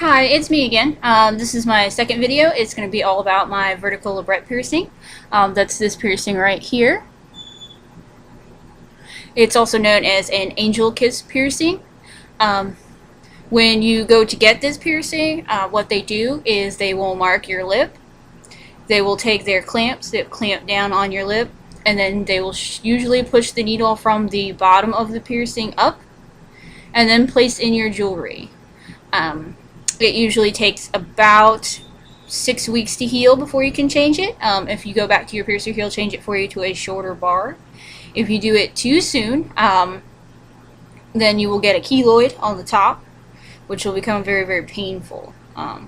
Hi, it's me again. This is my second video. It's going to be all about my vertical labret piercing. That's this piercing right here. It's also known as an angel kiss piercing. When you go to get this piercing, what they do is they will mark your lip. They will take their clamps that clamp down on your lip, and then they will usually push the needle from the bottom of the piercing up, and then place in your jewelry. It usually takes about 6 weeks to heal before you can change it. If you go back to your piercer, he'll change it for you to a shorter bar. If you do it too soon, then you will get a keloid on the top, which will become very, very painful. Other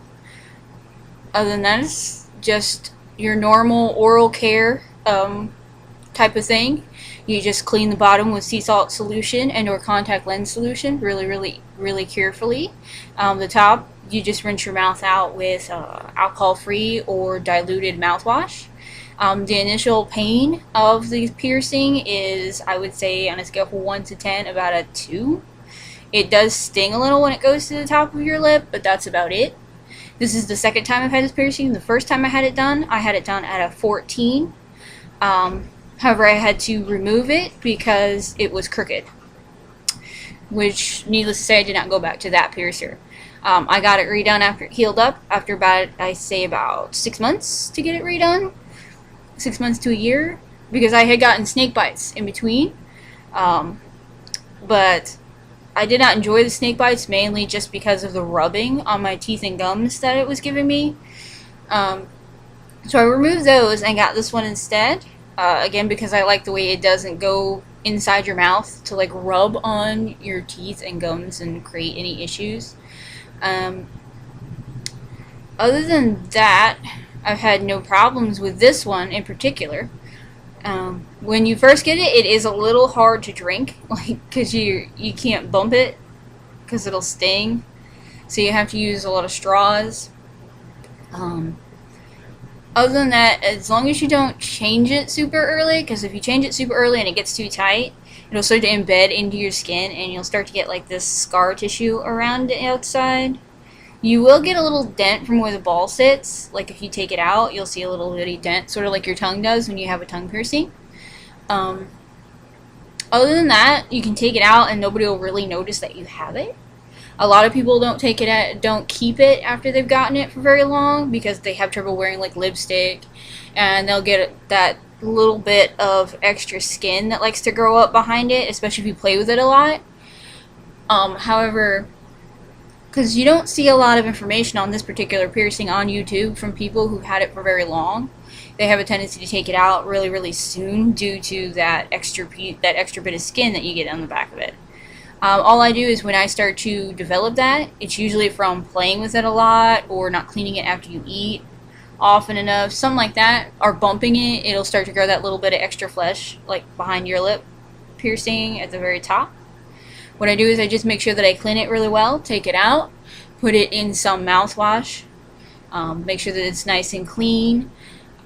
than that, it's just your normal oral care type of thing. You just clean the bottom with sea salt solution and or contact lens solution really carefully. The top, you just rinse your mouth out with alcohol-free or diluted mouthwash. The initial pain of the piercing is, I would say, on a scale from 1 to 10, about a 2. It does sting a little when it goes to the top of your lip, but that's about it. This is the second time I've had this piercing. The first time I had it done at a 14. However, I had to remove it because it was crooked, which, needless to say, I did not go back to that piercer. I got it redone after it healed up, after about, I say, about 6 months to get it redone. 6 months to a year, because I had gotten snake bites in between. But I did not enjoy the snake bites, mainly just because of the rubbing on my teeth and gums that it was giving me. So I removed those and got this one instead. Again, because I like the way it doesn't go inside your mouth to like rub on your teeth and gums and create any issues. Other than that, I've had no problems with this one in particular. When you first get it, it is a little hard to drink, like, because you can't bump it because it'll sting, so you have to use a lot of straws. Other than that, as long as you don't change it super early, because if you change it super early and it gets too tight, it'll start to embed into your skin and you'll start to get like this scar tissue around the outside. You will get a little dent from where the ball sits. Like if you take it out, you'll see a little bitty dent, sort of like your tongue does when you have a tongue piercing. Other than that, you can take it out and nobody will really notice that you have it. A lot of people don't keep it after they've gotten it for very long because they have trouble wearing like lipstick, and they'll get that little bit of extra skin that likes to grow up behind it, especially if you play with it a lot. However, because you don't see a lot of information on this particular piercing on YouTube from people who've had it for very long, they have a tendency to take it out really soon due to that extra bit of skin that you get on the back of it. All I do is when I start to develop that, it's usually from playing with it a lot or not cleaning it after you eat often enough, something like that, or bumping it. It'll start to grow that little bit of extra flesh like behind your lip piercing at the very top. What I do is I just make sure that I clean it really well, take it out, put it in some mouthwash, make sure that it's nice and clean.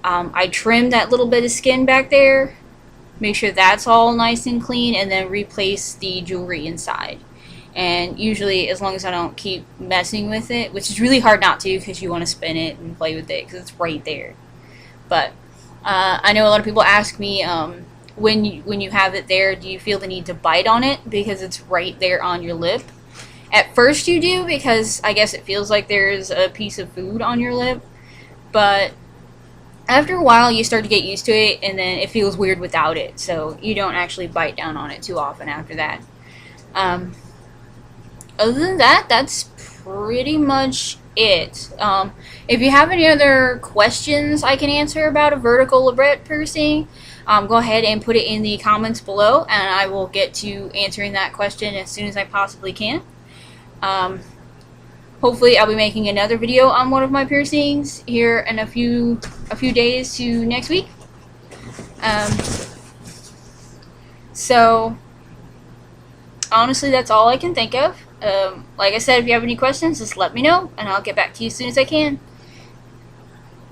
I trim that little bit of skin back there, make sure that's all nice and clean, and then replace the jewelry inside. And usually, as long as I don't keep messing with it, which is really hard not to because you want to spin it and play with it because it's right there. But I know a lot of people ask me, when you have it there, do you feel the need to bite on it because it's right there on your lip? At first you do, because I guess it feels like there's a piece of food on your lip, but after a while you start to get used to it, and then it feels weird without it, so you don't actually bite down on it too often after that. Other than that, that's pretty much it. If you have any other questions I can answer about a vertical labret piercing, go ahead and put it in the comments below, and I will get to answering that question as soon as I possibly can. Hopefully I'll be making another video on one of my piercings here in a few days to next week. So honestly, that's all I can think of. Like I said, if you have any questions, just let me know and I'll get back to you as soon as I can.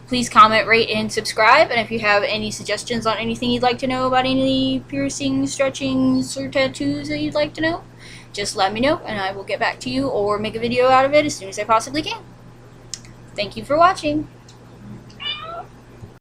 Please comment, rate, and subscribe, and if you have any suggestions on anything you'd like to know about any piercings, stretchings, or tattoos that you'd like to know, just let me know and I will get back to you or make a video out of it as soon as I possibly can. Thank you for watching.